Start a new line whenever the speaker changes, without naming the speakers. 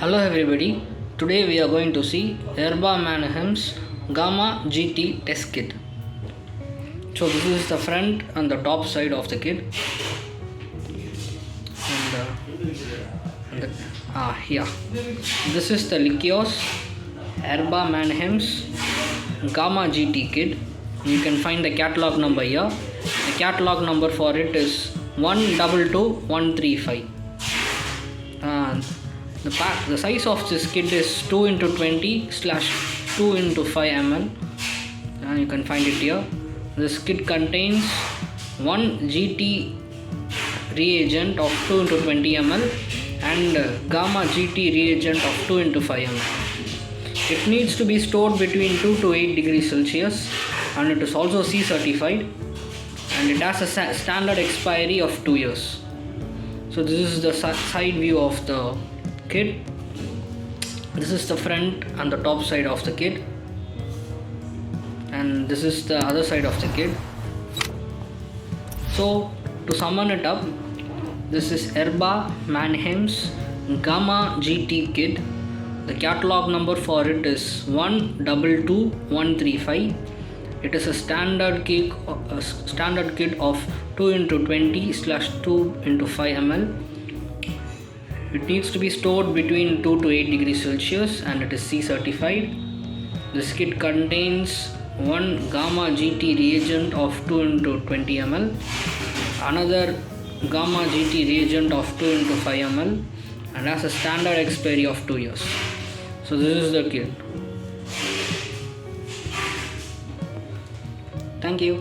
Hello everybody, today we are going to see Erba Mannheim's Gama GT test kit. So this is the front and the top side of the kit. Here. This is the LIQUIXX Erba Mannheim's Gama GT kit. You can find the catalog number here. The catalog number for it is 122135. The size of this kit is 2x20/2x5 ml, and you can find it here. This kit contains one GT reagent of 2x20 ml and Gama GT reagent of 2x5 ml. It needs to be stored between 2 to 8 degrees Celsius, and it is also C certified, and it has a standard expiry of 2 years. So this is the side view of the kit. This is the front and the top side of the kit, and this is the other side of the kit. So to summon it up, this is Erba Mannheim's Gama GT kit. The catalog number for it is 122135. It is a standard kit of 2x20/2x5 ml. It needs to be stored between 2 to 8 degrees Celsius, and it is C certified. This kit contains one Gama GT reagent of 2x20 ml, another Gama GT reagent of 2x5 ml, and has a standard expiry of 2 years. So this is the kit. Thank you.